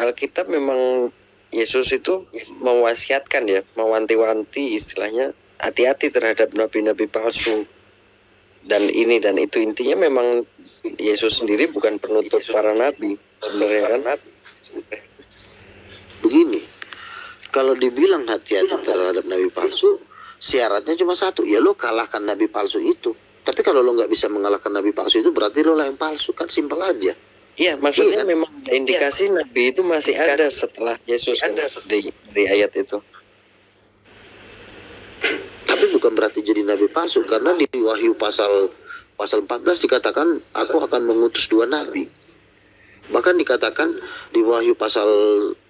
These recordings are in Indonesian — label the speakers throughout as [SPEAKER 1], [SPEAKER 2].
[SPEAKER 1] Alkitab memang Yesus itu mewasiatkan ya, mewanti-wanti istilahnya, hati-hati terhadap nabi-nabi palsu dan ini dan itu. Intinya memang Yesus sendiri bukan penutup para nabi sebenarnya kan.
[SPEAKER 2] Begini, kalau dibilang hati-hati terhadap nabi palsu, syaratnya cuma satu, ya lo kalahkan nabi palsu itu. Tapi kalau lo nggak bisa mengalahkan nabi palsu itu, berarti lo lah yang palsu, kan simpel aja.
[SPEAKER 1] Iya, maksudnya memang indikasi nabi itu masih ada setelah Yesus ada di ayat itu.
[SPEAKER 2] Tapi bukan berarti jadi nabi palsu, karena di Wahyu pasal 14 dikatakan aku akan mengutus 2 nabi. Bahkan dikatakan di Wahyu pasal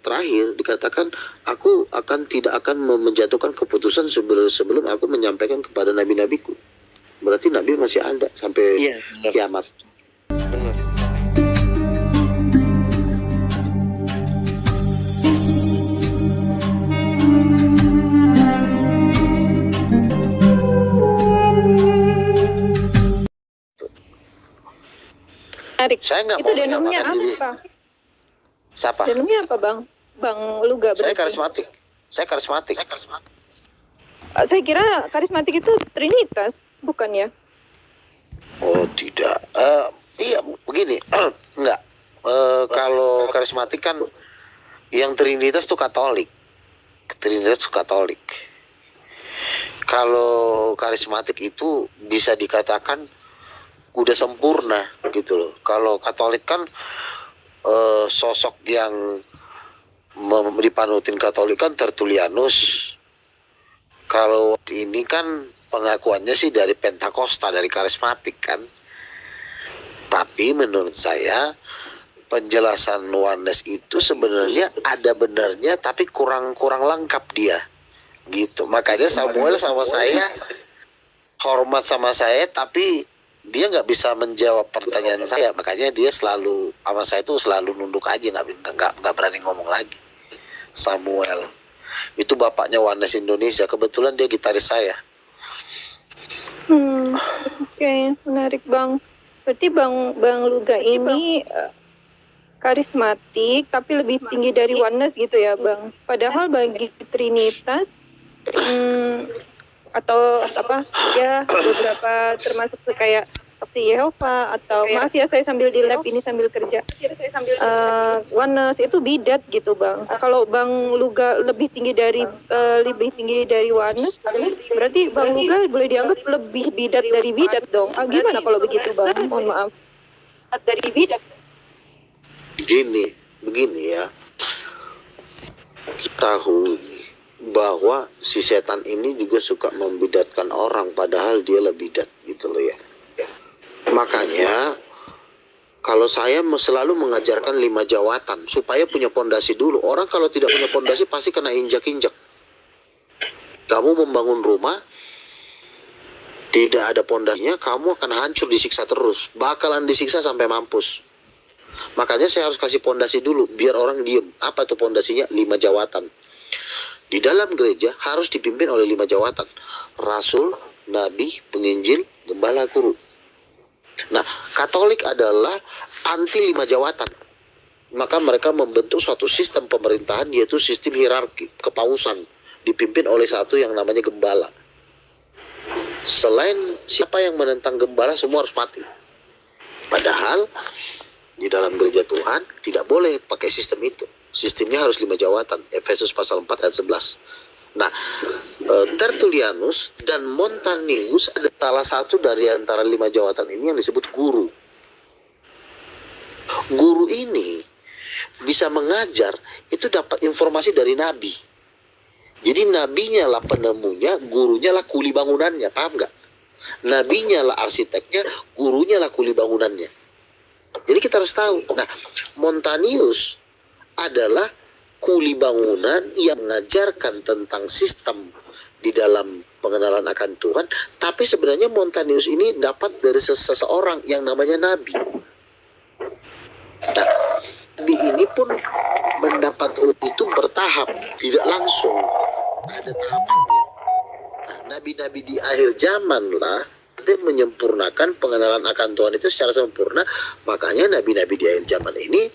[SPEAKER 2] terakhir dikatakan aku tidak akan menjatuhkan keputusan sebelum aku menyampaikan kepada nabi-nabiku. Berarti nabi masih ada sampai kiamat.
[SPEAKER 1] Benar.
[SPEAKER 2] Saya nggak
[SPEAKER 3] itu
[SPEAKER 2] mau
[SPEAKER 3] denumnya
[SPEAKER 2] menyamakan diri.
[SPEAKER 3] apa?
[SPEAKER 2] Siapa?
[SPEAKER 3] Denumnya apa, Bang Luga?
[SPEAKER 2] Saya karismatik. Saya
[SPEAKER 3] kira karismatik itu Trinitas, bukan ya?
[SPEAKER 2] Oh tidak. Iya begini. Enggak. Kalau karismatik kan yang Trinitas tuh Katolik. Kalau karismatik itu bisa dikatakan udah sempurna gitu loh. Kalau Katolik kan sosok yang dipanutin Katolik kan Tertulianus. Kalau ini kan pengakuannya sih dari Pentakosta, dari karismatik kan. Tapi menurut saya penjelasan Yohanes itu sebenarnya ada benarnya, tapi kurang lengkap dia gitu. Makanya Samuel sama saya hormat sama saya, tapi dia nggak bisa menjawab pertanyaan saya. Makanya dia selalu sama saya itu selalu nunduk aja, nggak berani ngomong lagi. Samuel itu bapaknya Yohanes Indonesia, kebetulan dia gitaris saya.
[SPEAKER 3] Oke, menarik Bang. Berarti Bang Luga ini karismatik tapi lebih tinggi dari Yohanes gitu ya Bang. Padahal bagi Trinitas atau apa ya, beberapa termasuk kayak seperti Yehova atau maaf ya saya sambil di lab ini sambil kerja, Yohanes itu bidat gitu Bang. Kalau Bang Luga lebih tinggi dari Yohanes, berarti Bang Luga boleh dianggap lebih bidat dari bidat dong. Gimana kalau begitu Bang? Mohon maaf. Dari bidat.
[SPEAKER 2] Begini ya, kita tahu bahwa si setan ini juga suka membidatkan orang, padahal dia lah bidat gitu loh ya. Makanya kalau saya selalu mengajarkan 5 jawatan supaya punya pondasi dulu. Orang kalau tidak punya pondasi pasti kena injak-injak. Kamu membangun rumah tidak ada pondasinya, kamu akan hancur, disiksa terus, bakalan disiksa sampai mampus. Makanya saya harus kasih pondasi dulu biar orang diem. Apa tuh pondasinya? 5 jawatan. Di dalam gereja harus dipimpin oleh 5 jawatan: rasul, nabi, penginjil, gembala, guru. Nah, Katolik adalah anti 5 jawatan. Maka mereka membentuk suatu sistem pemerintahan, yaitu sistem hierarki, kepausan, dipimpin oleh satu yang namanya gembala. Selain siapa yang menentang gembala, semua harus mati. Padahal di dalam gereja Tuhan tidak boleh pakai sistem itu. Sistemnya harus 5 jawatan. Efesus pasal 4 ayat 11. Nah, Tertulianus dan Montanius ada salah satu dari antara 5 jawatan ini yang disebut guru. Guru ini bisa mengajar, itu dapat informasi dari nabi. Jadi nabinya lah penemunya, gurunya lah kuli bangunannya, paham nggak? Nabinya lah arsiteknya, gurunya lah kuli bangunannya. Jadi kita harus tahu. Nah, Montanius adalah kuli bangunan yang mengajarkan tentang sistem di dalam pengenalan akan Tuhan. Tapi sebenarnya Montanius ini dapat dari seseorang yang namanya nabi. Nah, nabi ini pun mendapat itu bertahap, tidak langsung, ada tahapannya. Nah, nabi-nabi di akhir zaman lah dia menyempurnakan pengenalan akan Tuhan itu secara sempurna. Makanya nabi-nabi di akhir zaman ini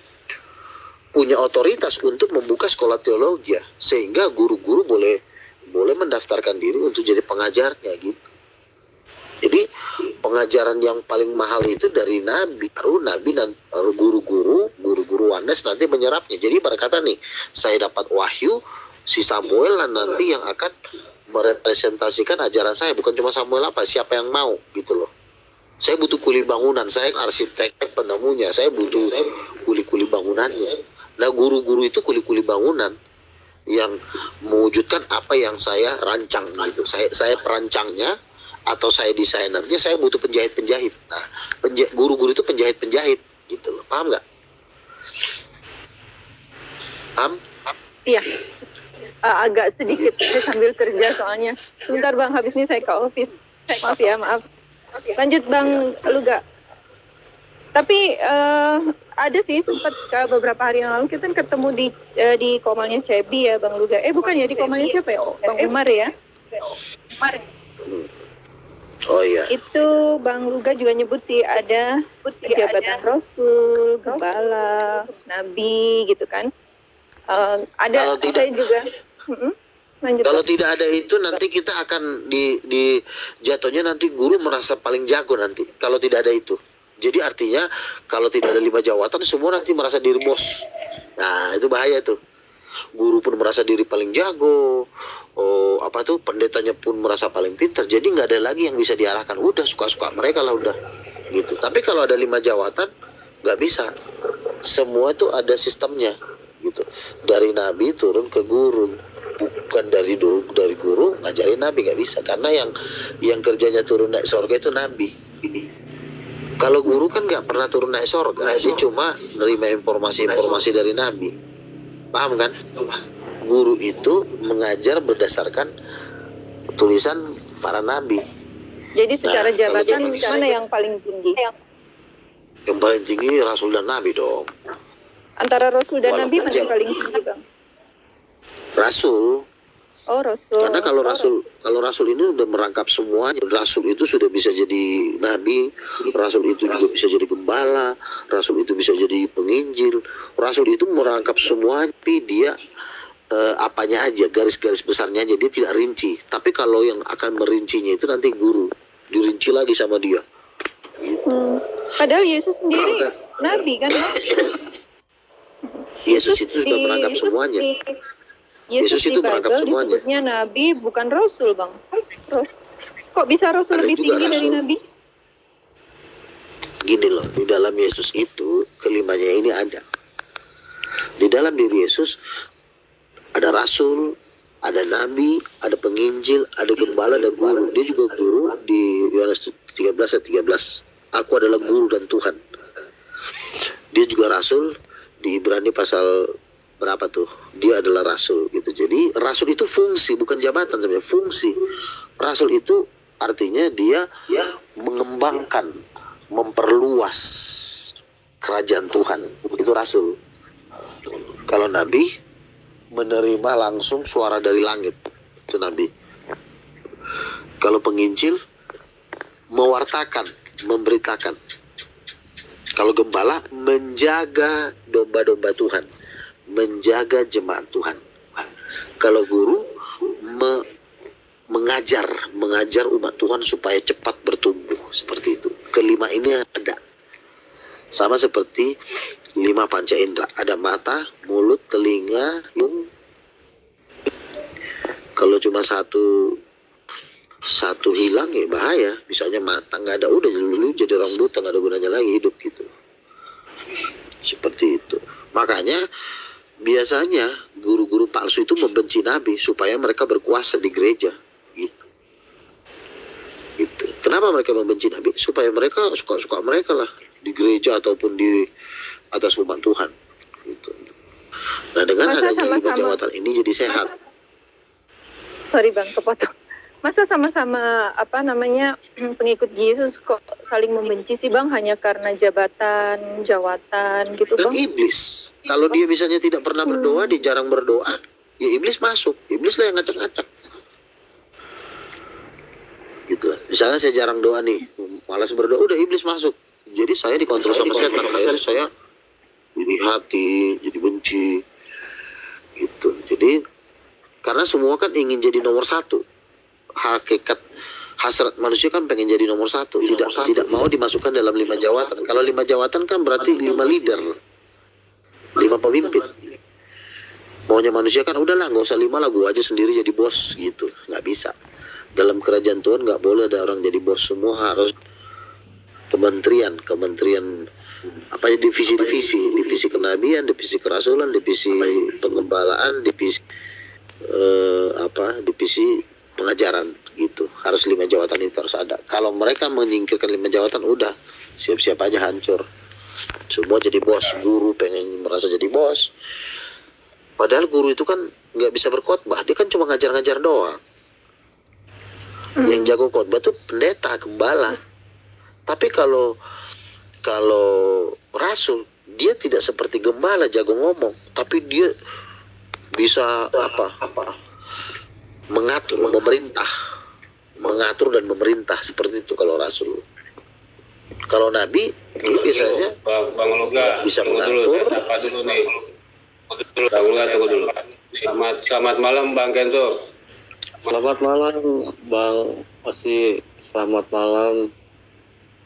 [SPEAKER 2] punya otoritas untuk membuka sekolah teologi, sehingga guru-guru boleh mendaftarkan diri untuk jadi pengajarnya gitu. Jadi pengajaran yang paling mahal itu dari nabi, dan guru-guru Oneness nanti menyerapnya. Jadi berkata nih, saya dapat wahyu, si Samuel lah nanti yang akan merepresentasikan ajaran saya. Bukan cuma Samuel, siapa yang mau gitu loh. Saya butuh kuli bangunan, saya arsitek penemunya, saya butuh kuli-kuli bangunannya. Nah guru-guru itu kuli-kuli bangunan yang mewujudkan apa yang saya rancang gitu. Saya perancangnya atau saya desainernya, saya butuh penjahit-penjahit. Nah, guru-guru itu penjahit-penjahit gitu loh. Paham nggak? Paham?
[SPEAKER 3] Iya. Agak sedikit saya sambil kerja soalnya. Sebentar Bang, habis ini saya ke office. Maaf. Lanjut Bang Luga. Tapi ada sih sempat beberapa hari yang lalu kita ketemu di komalnya Cebi ya Bang Luga. Bukan ya, di komalnya siapa ya? Bang Umar ya?
[SPEAKER 2] Oh iya.
[SPEAKER 3] Itu Bang Luga juga nyebut sih ada jabatan Rasul, Gembala, Nabi gitu kan. Ada
[SPEAKER 2] kalau tidak,
[SPEAKER 3] saya juga. Lanjut,
[SPEAKER 2] kalau
[SPEAKER 3] Bang.
[SPEAKER 2] tidak ada itu nanti kita akan di jatuhnya nanti guru merasa paling jago nanti. Kalau tidak ada itu. Jadi artinya kalau tidak ada 5 jawatan semua nanti merasa diri bos. Nah itu bahaya tuh. Guru pun merasa diri paling jago, pendetanya pun merasa paling pintar. Jadi nggak ada lagi yang bisa diarahkan. Udah suka-suka mereka lah udah, gitu. Tapi kalau ada 5 jawatan nggak bisa. Semua itu ada sistemnya, gitu. Dari nabi turun ke guru, bukan dari guru ngajarin nabi, nggak bisa. Karena yang kerjanya turun naik surga itu nabi. Kalau guru kan nggak pernah turun naik surga, dia cuma nerima informasi dari nabi. Paham kan? Guru itu mengajar berdasarkan tulisan para nabi.
[SPEAKER 3] Jadi secara
[SPEAKER 2] Nah,
[SPEAKER 3] jabatan mana yang paling tinggi?
[SPEAKER 2] Yang paling tinggi Rasul dan Nabi dong.
[SPEAKER 3] Antara Rasul dan
[SPEAKER 2] Walaupun
[SPEAKER 3] Nabi mana yang
[SPEAKER 2] jauh.
[SPEAKER 3] paling tinggi Bang?
[SPEAKER 2] Rasul.
[SPEAKER 3] Oh Rasul.
[SPEAKER 2] Karena kalau Rasul ini udah merangkap semuanya. Rasul itu sudah bisa jadi nabi, Rasul itu juga bisa jadi gembala, Rasul itu bisa jadi penginjil. Rasul itu merangkap semuanya, tapi dia apanya aja, garis-garis besarnya aja, dia tidak rinci. Tapi kalau yang akan merincinya itu nanti guru, dirinci lagi sama dia.
[SPEAKER 3] Padahal Yesus sendiri nabi kan?
[SPEAKER 2] Yesus itu sudah merangkap semuanya.
[SPEAKER 3] Yesus
[SPEAKER 2] itu
[SPEAKER 3] di
[SPEAKER 2] merangkap
[SPEAKER 3] Bible
[SPEAKER 2] semuanya.
[SPEAKER 3] disebutnya nabi, bukan rasul Bang. Kok bisa rasul
[SPEAKER 2] Ada
[SPEAKER 3] lebih
[SPEAKER 2] juga
[SPEAKER 3] tinggi dari
[SPEAKER 2] rasul.
[SPEAKER 3] nabi?
[SPEAKER 2] Gini loh, di dalam Yesus itu kelimanya ini ada. Di dalam diri Yesus ada rasul, ada nabi, ada penginjil, ada gembala, ada guru. Dia juga guru di Yohanes 13 ayat 13. Aku adalah guru dan Tuhan. Dia juga rasul di Ibrani pasal berapa tuh? Dia adalah rasul gitu. Jadi rasul itu fungsi, bukan jabatan sebenarnya, fungsi. Rasul itu artinya dia mengembangkan, memperluas kerajaan Tuhan. Itu rasul. Kalau nabi menerima langsung suara dari langit, itu nabi. Kalau penginjil mewartakan, memberitakan. Kalau gembala menjaga domba-domba Tuhan, menjaga jemaat Tuhan. Kalau guru mengajar umat Tuhan supaya cepat bertumbuh, seperti itu. Kelima ini ada. Sama seperti 5 panca indera, ada mata, mulut, telinga, hidung. Kalau cuma satu hilang ya bahaya. Misalnya mata nggak ada, udah dulu jadi orang buta, nggak ada gunanya lagi hidup gitu. Seperti itu. Makanya biasanya guru-guru palsu itu membenci nabi supaya mereka berkuasa di gereja gitu. Gitu. Kenapa mereka membenci nabi? Supaya mereka suka-suka mereka lah di gereja ataupun di atas umat Tuhan gitu. Nah dengan
[SPEAKER 3] Masa
[SPEAKER 2] adanya 5
[SPEAKER 3] sama-sama?
[SPEAKER 2] jawatan ini jadi sehat.
[SPEAKER 3] Sorry Bang, kepotong. Masa sama-sama pengikut Yesus kok saling membenci sih Bang, hanya karena jabatan, jawatan gitu
[SPEAKER 2] Dan
[SPEAKER 3] Bang?
[SPEAKER 2] iblis, kalau dia misalnya tidak pernah berdoa, dia jarang berdoa, ya iblis masuk. Iblis lah yang ngacak-ngacak. Gitu lah. Misalnya saya jarang doa nih, malas berdoa, udah iblis masuk. Jadi saya dikontrol sama setan. Akhirnya saya jadi hati, jadi benci, gitu. Jadi karena semua kan ingin jadi nomor satu. Hakikat hasrat manusia kan pengen jadi nomor satu, tidak mau dimasukkan dalam 5 jawatan. Kalau 5 jawatan kan berarti 5 leader, 5 pemimpin. Maunya manusia kan udahlah nggak usah 5 lah, gua aja sendiri jadi bos gitu. Nggak bisa. Dalam kerajaan Tuhan nggak boleh ada orang jadi bos, semua harus kementerian apa ya, divisi kenabian, divisi kerasulan, divisi pengembalaan, divisi divisi pengajaran gitu. Harus 5 jawatan itu harus ada. Kalau mereka menyingkirkan 5 jawatan, udah siap-siap aja hancur. Semua jadi bos, guru pengen merasa jadi bos. Padahal guru itu kan nggak bisa berkhotbah, dia kan cuma ngajar-ngajar doang. Yang jago khotbah tuh pendeta, gembala. Tapi kalau rasul, dia tidak seperti gembala jago ngomong, tapi dia bisa mengatur dan memerintah seperti itu kalau rasul. Kalau nabi dia biasanya
[SPEAKER 4] Bang Loga
[SPEAKER 2] bisa
[SPEAKER 4] tunggu dulu,
[SPEAKER 2] mengatur.
[SPEAKER 4] saya sapa dulu nih. Bang Loga tunggu dulu. Selamat malam Bang Kenzo.
[SPEAKER 5] Selamat malam Bang Osi, selamat malam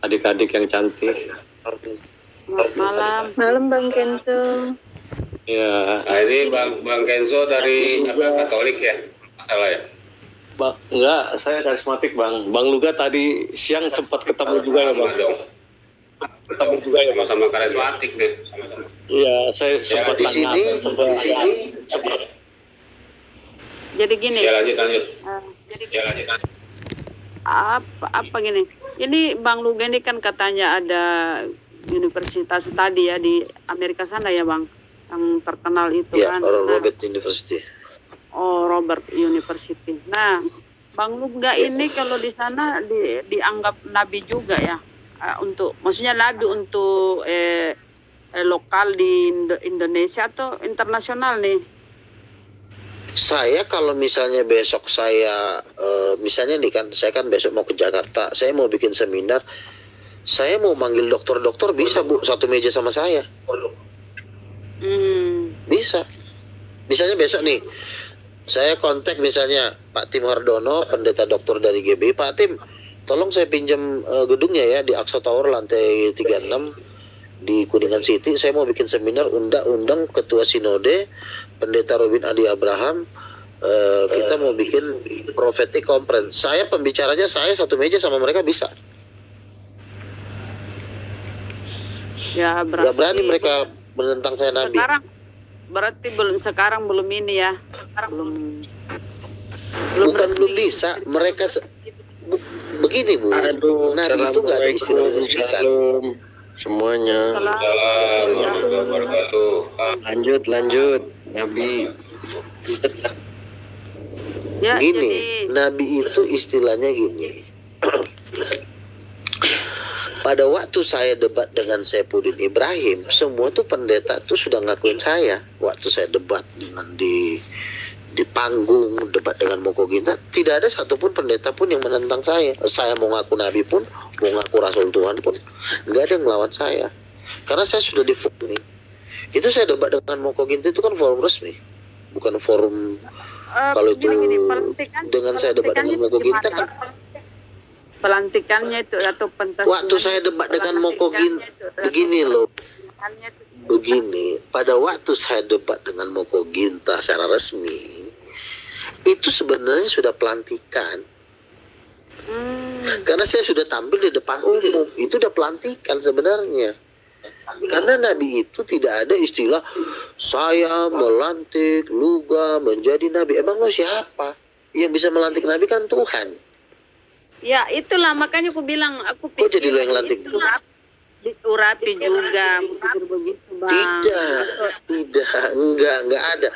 [SPEAKER 5] adik-adik yang cantik.
[SPEAKER 3] Malam Bang Kenzo.
[SPEAKER 5] Ya,
[SPEAKER 4] Nah ini Bang Kenzo dari Katolik ya? Salah ya?
[SPEAKER 5] Bang, enggak, saya karismatik Bang. Bang Luga tadi siang sempat ketemu juga ya Bang. Ketemu juga ya Bang.
[SPEAKER 4] Sama-sama karismatik deh.
[SPEAKER 5] Iya, saya sempat
[SPEAKER 2] di
[SPEAKER 5] tanya.
[SPEAKER 2] sini-
[SPEAKER 5] sempat-
[SPEAKER 6] Jadi gini,
[SPEAKER 4] Ya lanjut.
[SPEAKER 6] apa gini? Ini Bang Luga ini kan katanya ada universitas tadi ya di Amerika sana ya Bang, yang terkenal itu
[SPEAKER 2] Ya,
[SPEAKER 6] kan.
[SPEAKER 2] orang
[SPEAKER 6] Nah,
[SPEAKER 2] Robert University.
[SPEAKER 6] Robert University. Nah, Bang Luga ini kalau di sana dianggap nabi juga ya, untuk maksudnya nabi untuk lokal di Indonesia atau internasional nih?
[SPEAKER 2] Saya kalau misalnya besok saya misalnya nih kan, saya kan besok mau ke Jakarta, saya mau bikin seminar, saya mau manggil dokter-dokter bisa Bu, satu meja sama saya. Bisa. Misalnya besok nih, saya kontak misalnya Pak Tim Hardono, pendeta dokter dari GBI. Pak Tim, tolong saya pinjam gedungnya ya di Aksa Tower lantai 36 di Kuningan City. Saya mau bikin seminar, undang Ketua Sinode, Pendeta Robin Adi Abraham. Kita mau bikin prophetic conference. Saya pembicaranya, saya satu meja sama mereka bisa.
[SPEAKER 6] Ya
[SPEAKER 2] Gak berani mereka menentang saya nabi.
[SPEAKER 6] Sekarang belum ini ya.
[SPEAKER 2] Bukan belum bisa, mereka begini Bu.
[SPEAKER 1] Aduh,
[SPEAKER 2] Nabi itu nggak ada istilah
[SPEAKER 1] assalamualaikum,
[SPEAKER 2] mensucikan.
[SPEAKER 1] shalom semuanya.
[SPEAKER 4] Assalamualaikum warahmatullahi wabarakatuh.
[SPEAKER 1] Lanjut, Nabi.
[SPEAKER 6] Ya,
[SPEAKER 2] Gini,
[SPEAKER 6] jadi
[SPEAKER 2] Nabi itu istilahnya gini. Pada waktu saya debat dengan Saifuddin Ibrahim, semua tuh pendeta tuh sudah ngakuin saya. Waktu saya debat dengan di panggung, debat dengan Moko Ginta, tidak ada satupun pendeta pun yang menentang saya. Saya mau ngaku Nabi pun, mau ngaku Rasul Tuhan pun, nggak ada yang melawan saya. Karena saya sudah di forum nih. Itu saya debat dengan Moko Ginta itu kan forum resmi, bukan forum. Kalau itu dengan saya debat dengan Moko Ginta kan.
[SPEAKER 6] pelantikannya itu atau pentas.
[SPEAKER 2] Waktu saya debat dengan Moko Ginta, begini loh. Begini, pada waktu saya debat dengan Moko Ginta secara resmi, itu sebenarnya sudah pelantikan. Karena saya sudah tampil di depan umum, itu udah pelantikan sebenarnya. Karena Nabi itu tidak ada istilah saya melantik Luga menjadi Nabi. Emang lo siapa? Yang bisa melantik Nabi kan Tuhan.
[SPEAKER 6] Ya itulah makanya aku bilang aku
[SPEAKER 2] Kok jadi lo yang lantik?
[SPEAKER 6] Urapi juga begitu Bang.
[SPEAKER 2] Tidak, enggak ada.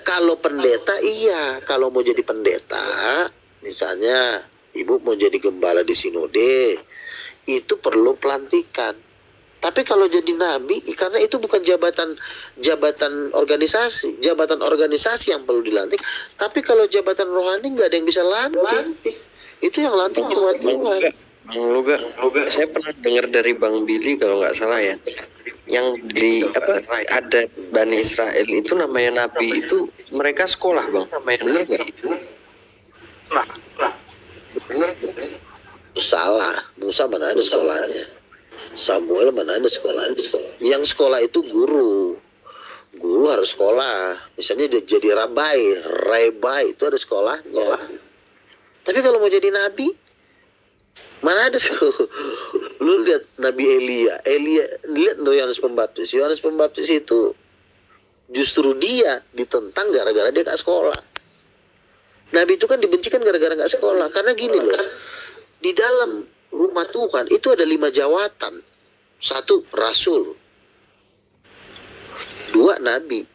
[SPEAKER 2] Kalau pendeta iya, kalau mau jadi pendeta, misalnya ibu mau jadi gembala di sinode, itu perlu pelantikan. Tapi kalau jadi nabi, karena itu bukan jabatan organisasi, jabatan organisasi yang perlu dilantik. Tapi kalau jabatan rohani nggak ada yang bisa lantik. Itu yang lantik cuma Tuhan.
[SPEAKER 1] Bang Luga, saya pernah dengar dari Bang Billy kalau nggak salah ya. yang di apa ada Bani Israel itu namanya nabi itu mereka sekolah bang, bener nggak? Bener.
[SPEAKER 2] Salah. Musa mana ada sekolahnya? Samuel mana ada sekolahnya? Yang sekolah itu guru. Guru harus sekolah. Misalnya dia jadi rabai itu ada sekolahnya. Tapi kalau mau jadi nabi, mana ada tuh? Lu lihat Nabi Elia, lihat Yohanes Pembaptis. Yohanes Pembaptis itu justru dia ditentang gara-gara dia gak sekolah. Nabi itu kan dibencikan gara-gara gak sekolah. Karena gini loh, di dalam rumah Tuhan itu ada 5 jawatan. 1 rasul, 2 nabi.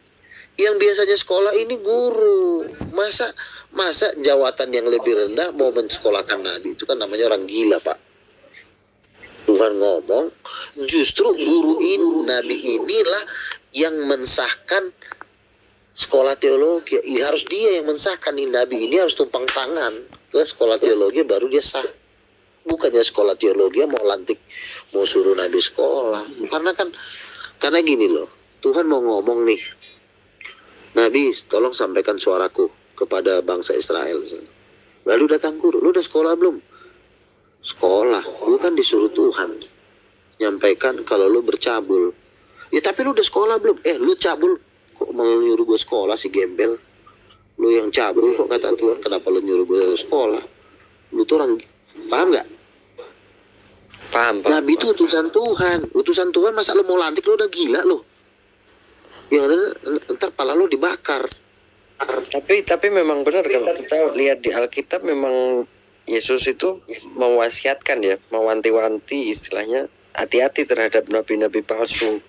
[SPEAKER 2] Yang biasanya sekolah ini guru. Masa jawatan yang lebih rendah mau mensekolahkan nabi, itu kan namanya orang gila, Pak. Tuhan ngomong, justru guru ini, nabi inilah yang mensahkan sekolah teologi. Harus dia yang mensahkan, nih nabi ini harus tumpang tangan ke sekolah teologi baru dia sah. Bukannya sekolah teologi mau lantik, mau suruh nabi sekolah. Karena gini loh, Tuhan mau ngomong nih, nabi tolong sampaikan suaraku kepada bangsa Israel. Lalu datang guru, lu udah sekolah belum? Sekolah, lu kan disuruh Tuhan nyampaikan kalau lu bercabul. Ya tapi lu udah sekolah belum? Lu cabul kok mau nyuruh gue sekolah sih, gembel. Lu yang cabul kok kata Tuhan, kenapa lu nyuruh gue sekolah? Lu tuh orang, paham nggak?
[SPEAKER 1] Paham.
[SPEAKER 2] Nabi itu utusan Tuhan masa lu mau lantik, lu udah gila lu. Ya ntar pala lu dibakar.
[SPEAKER 1] Tapi memang benar kalau kita lihat di Alkitab memang Yesus itu mewasiatkan ya, mewanti-wanti istilahnya, hati-hati terhadap nabi-nabi palsu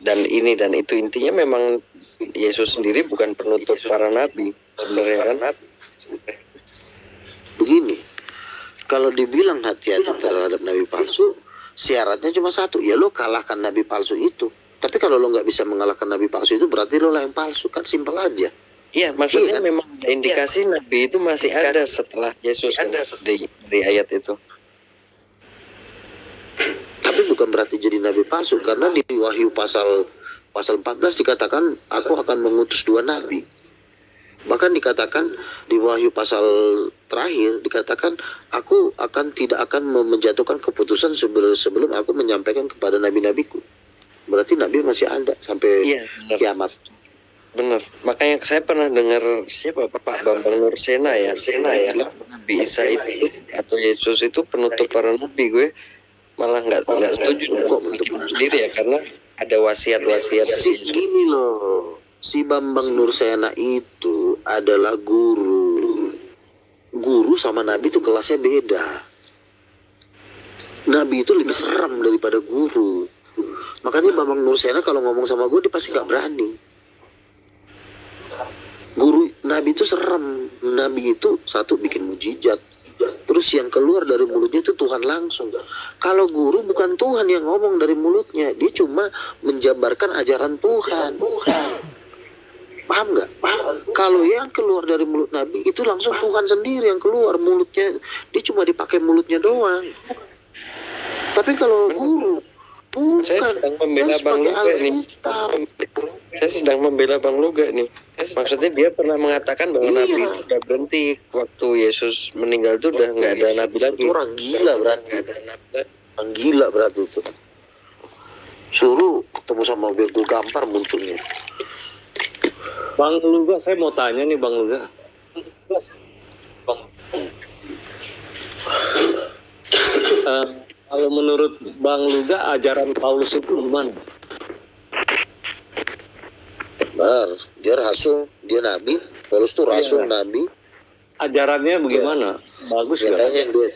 [SPEAKER 1] dan ini dan itu. Intinya memang Yesus sendiri bukan penutup para nabi sebenarnya kan.
[SPEAKER 2] Begini, kalau dibilang hati-hati terhadap nabi palsu, syaratnya cuma 1, ya lo kalahkan nabi palsu itu. Tapi kalau lo nggak bisa mengalahkan nabi palsu itu, berarti lo lah yang palsu, kan simpel aja.
[SPEAKER 1] Iya, maksudnya
[SPEAKER 2] kan?
[SPEAKER 1] memang ada indikasi nabi itu masih ada setelah Yesus kan, di ayat itu.
[SPEAKER 2] Tapi bukan berarti jadi nabi palsu, karena di Wahyu pasal 14 dikatakan aku akan mengutus 2 nabi. Bahkan dikatakan di Wahyu pasal terakhir dikatakan aku tidak akan menjatuhkan keputusan sebelum aku menyampaikan kepada nabi-nabiku. Berarti nabi masih ada sampai kiamat.
[SPEAKER 1] Benar, makanya saya pernah dengar siapa Pak Bambang Nursena ya, Nabi Isa itu atau Yesus itu penutup para nabi. Gue malah nggak setuju kok menutup sendiri ya, karena ada wasiat-wasiat.
[SPEAKER 2] Gini loh, si Bambang Nursena itu adalah guru sama nabi itu kelasnya beda. Nabi itu lebih seram daripada guru. Makanya Bambang Nursena kalau ngomong sama gue dia pasti nggak berani. Guru nabi itu serem. Nabi itu 1 bikin mujizat, terus yang keluar dari mulutnya itu Tuhan langsung. Kalau guru bukan Tuhan yang ngomong dari mulutnya, dia cuma menjabarkan ajaran Tuhan. Paham nggak? Kalau yang keluar dari mulut nabi itu langsung Tuhan sendiri yang keluar mulutnya, dia cuma dipakai mulutnya doang. Tapi kalau guru bukan,
[SPEAKER 1] saya sedang membela Bang Luga nih. Saya sedang membela Bang Luga nih. Maksudnya dia pernah mengatakan bahwa nabi itu udah berhenti waktu Yesus meninggal, itu udah nggak ada nabi lagi.
[SPEAKER 2] Itu orang gila berarti. Orang gila berarti itu. Suruh ketemu sama gue gampar munculnya.
[SPEAKER 5] Bang Luga, saya mau tanya nih Bang Luga. Kalau menurut Bang Luga, ajaran Paulus itu gimana?
[SPEAKER 2] Benar, dia rasul, dia nabi. Paulus tuh rasul, nabi.
[SPEAKER 5] Ajarannya bagaimana? Bagus
[SPEAKER 2] ya,
[SPEAKER 5] kan?
[SPEAKER 2] Yang duit.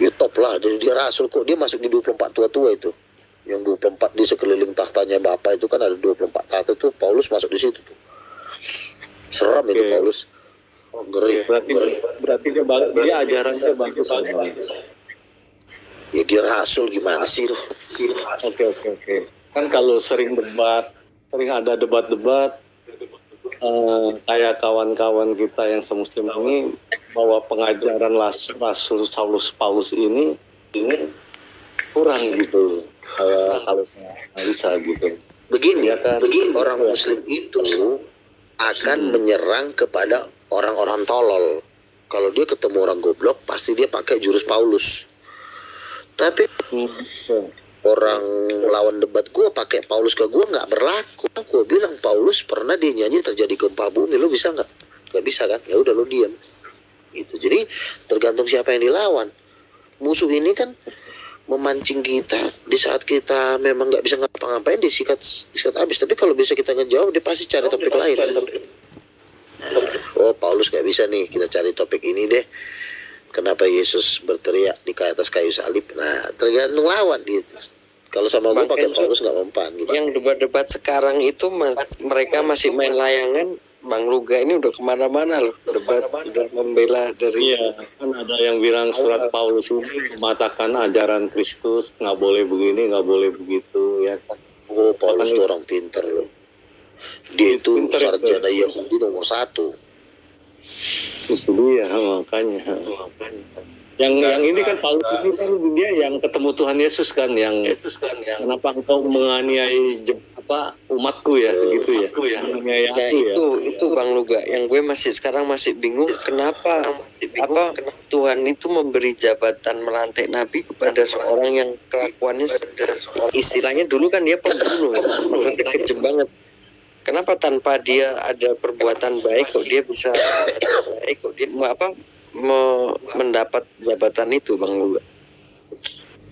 [SPEAKER 2] Ya top lah, jadi dia rasul kok. Dia masuk di 24 tua-tua itu. Yang 24 di sekeliling tahtanya Bapa itu kan ada 24 tahta tuh. Paulus masuk di situ tuh. Seram itu Paulus. Ngeri.
[SPEAKER 5] Berarti dia ajarannya bagus.
[SPEAKER 2] Ya dia rasul gimana sih loh.
[SPEAKER 5] Oke. Kan kalau sering ada debat-debat, kayak kawan-kawan kita yang semuslim ini, bahwa pengajaran Rasul Saulus Paulus ini kurang gitu. Kalau nggak bisa gitu.
[SPEAKER 2] Begini,
[SPEAKER 5] Ya kan?
[SPEAKER 2] orang Muslim itu akan menyerang kepada orang-orang tolol. Kalau dia ketemu orang goblok, pasti dia pakai jurus Paulus. Tapi orang lawan debat gue pakai Paulus ke gue nggak berlaku. Gue bilang Paulus pernah dia nyanyi terjadi gempa bumi, lo bisa nggak? Nggak bisa kan? Ya udah lo diam. Gitu. Jadi tergantung siapa yang dilawan. Musuh ini kan memancing kita di saat kita memang nggak bisa ngapa-ngapain, disikat habis. Tapi kalau bisa kita ngejawab, dia pasti cari topik lain. Oh, Paulus nggak bisa nih, kita cari topik ini deh. Kenapa Yesus berteriak di atas kayu salib? Nah, tergantung lawan gitu. Kalau sama gue pakai Paulus nggak mempan gitu.
[SPEAKER 1] Yang debat-debat sekarang itu mereka masih main layangan. Bang Luga ini udah kemana-mana loh, debat udah membela dari.
[SPEAKER 5] Iya, kan ada yang bilang surat Paulus ini mematakan ajaran Kristus, nggak boleh begini, nggak boleh begitu, ya kan.
[SPEAKER 2] Oh, Paulus itu orang pinter loh. Dia itu sarjana Yahudi nomor 1.
[SPEAKER 5] Itu dia, makanya. Yang ini kan Paulus ini kan dia yang ketemu Tuhan Yesus kan, yang kenapa engkau menganiaya umatku ya, gitu ya. Menganiaya
[SPEAKER 1] Ya
[SPEAKER 5] aku ya.
[SPEAKER 1] itu Bang Luga yang gue sekarang masih bingung kenapa Tuhan itu memberi jabatan melantik nabi kepada seorang yang kelakuannya istilahnya dulu kan dia pembunuh, maksudnya kejam banget. Kenapa tanpa dia ada perbuatan baik kok dia bisa mendapat jabatan itu, Bang Luga?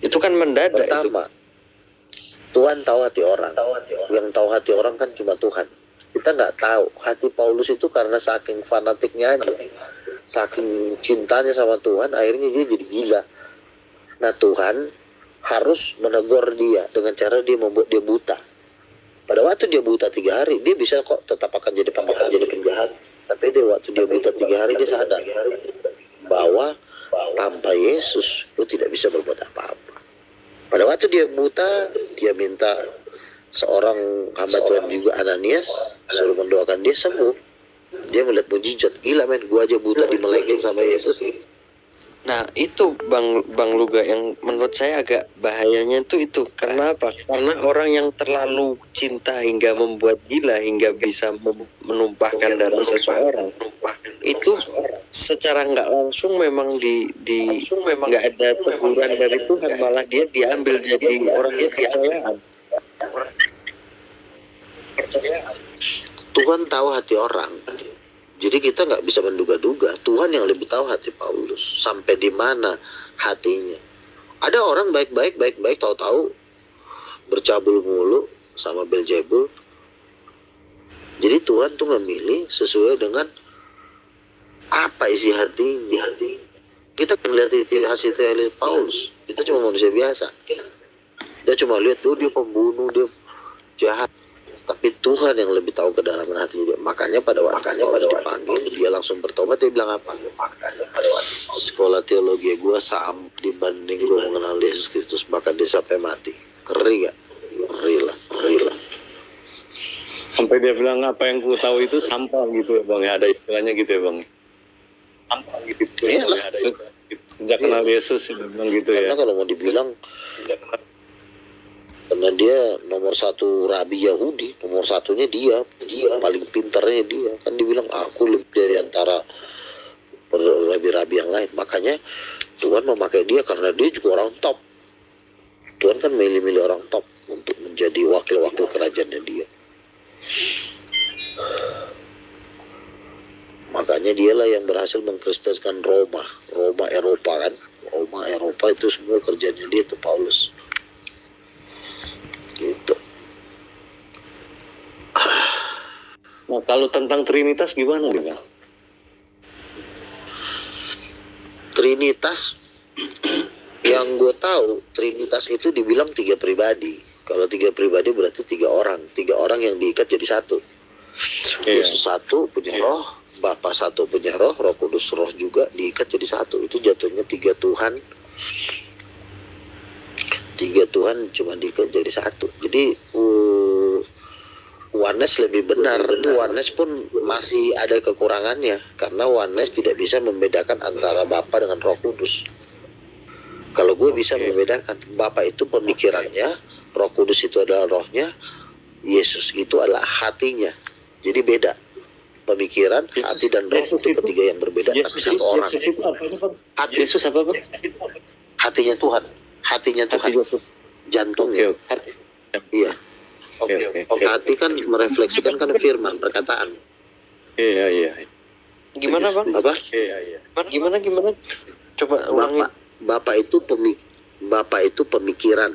[SPEAKER 1] Itu kan mendadak.
[SPEAKER 2] Pertama, Tuhan tahu hati orang. Yang tahu hati orang kan cuma Tuhan. Kita nggak tahu hati Paulus itu karena saking fanatiknya aja, saking cintanya sama Tuhan, akhirnya dia jadi gila. Nah, Tuhan harus menegur dia dengan cara dia membuat dia buta. Pada waktu dia buta 3 hari, dia bisa kok tetap akan jadi penjahat. Tapi waktu dia buta 3 hari, dia sadar bahwa tanpa Yesus dia tidak bisa berbuat apa-apa. Pada waktu dia buta, dia minta seorang hamba Tuhan juga, Ananias, suruh mendoakan dia sembuh. Dia melihat mujizat. Gila men, gua aja buta dimelekin sama Yesus.
[SPEAKER 1] Nah itu Bang Luga yang menurut saya agak bahayanya itu. Kenapa? Karena orang yang terlalu cinta hingga membuat gila, hingga bisa menumpahkan darah seseorang, itu secara nggak langsung memang memang nggak ada teguran dari Tuhan, malah dia diambil jadi orang yang kepercayaan.
[SPEAKER 2] Tuhan tahu hati orang. Jadi kita nggak bisa menduga-duga. Tuhan yang lebih tahu hati Paulus sampai di mana hatinya. Ada orang baik-baik, tahu-tahu bercabul mulu sama Beelzebul. Jadi Tuhan tuh memilih sesuai dengan apa isi hatinya. Kita melihat hasil Paulus, kita cuma manusia biasa. Kita cuma lihat dia pembunuh, dia jahat. Tapi Tuhan yang lebih tahu kedalaman hatinya. Makanya pada waktu dipanggil, dia langsung bertobat. Dia bilang apa? Sekolah teologi gue sama dibanding gue mengenal Yesus Kristus, bahkan dia sampai mati. Ngeri gak? Ngeri lah.
[SPEAKER 5] Sampai dia bilang apa yang ku tahu itu sampah gitu ya Bang, ya, ada istilahnya gitu ya Bang. Sampah gitu.
[SPEAKER 2] Iyalah.
[SPEAKER 5] Sejak kenal Yesus dia bilang gitu ya.
[SPEAKER 2] Karena kalau mau dibilang, karena dia nomor 1 rabi Yahudi, nomor 1-nya dia paling pintarnya dia. Kan dibilang aku lebih dari antara rabi-rabi yang lain. Makanya Tuhan memakai dia karena dia juga orang top. Tuhan kan milih-milih orang top untuk menjadi wakil-wakil kerajaannya dia. Makanya dialah yang berhasil mengkristenkan Roma Eropa kan. Roma Eropa itu semua kerjanya dia itu Paulus. Gitu.
[SPEAKER 5] Nah, kalau tentang Trinitas gimana nih Bang?
[SPEAKER 2] Trinitas yang gue tahu, Trinitas itu dibilang 3 pribadi. Kalau 3 pribadi berarti 3 orang. 3 orang yang diikat jadi 1. Yesus 1 punya roh, Bapa 1 punya roh, Roh Kudus roh juga diikat jadi 1. Itu jatuhnya 3 Tuhan. 3 Tuhan cuma diikat jadi 1. Jadi oneness lebih benar. Oneness pun masih ada kekurangannya karena oneness tidak bisa membedakan antara Bapa dengan Roh Kudus. Kalau gue bisa membedakan, Bapa itu pemikirannya, Roh Kudus itu adalah rohnya, Yesus itu adalah hatinya. Jadi beda. Pemikiran, hati dan roh itu ketiga yang berbeda, tapi satu orang.
[SPEAKER 5] Yesus itu apa, Bang?
[SPEAKER 2] Hati,
[SPEAKER 5] Yesus apa, Bang?
[SPEAKER 2] hatinya Tuhan, hatinya Tuhan, jantungnya.
[SPEAKER 5] Hati.
[SPEAKER 2] Iya.
[SPEAKER 5] Oke.
[SPEAKER 2] Hati kan merefleksikan kan firman, perkataan.
[SPEAKER 5] Iya.
[SPEAKER 1] Gimana bang?
[SPEAKER 2] Apa?
[SPEAKER 5] Iya.
[SPEAKER 1] Gimana? Coba ulangi.
[SPEAKER 2] Bapak itu pemikiran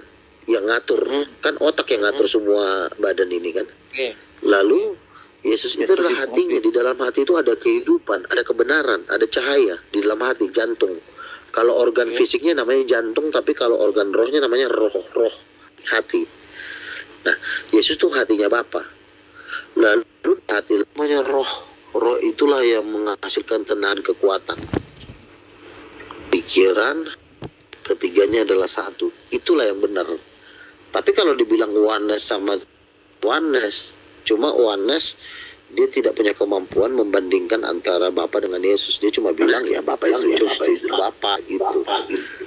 [SPEAKER 2] yang ngatur, kan otak yang ngatur semua badan ini kan.
[SPEAKER 1] Oke.
[SPEAKER 2] Lalu Yesus itu adalah hatinya. Di dalam hati itu ada kehidupan, ada kebenaran, ada cahaya di dalam hati, jantung. Kalau organ fisiknya namanya jantung, tapi kalau organ rohnya namanya roh hati. Nah, Yesus tuh hatinya Bapa. Lalu hati namanya roh. Roh itulah yang menghasilkan tenaga kekuatan. Pikiran, ketiganya adalah satu. Itulah yang benar. Tapi kalau dibilang oneness sama oneness, cuma oneness dia tidak punya kemampuan membandingkan antara Bapa dengan Yesus. Dia cuma bilang ya Bapa itu Yesus itu Bapa gitu.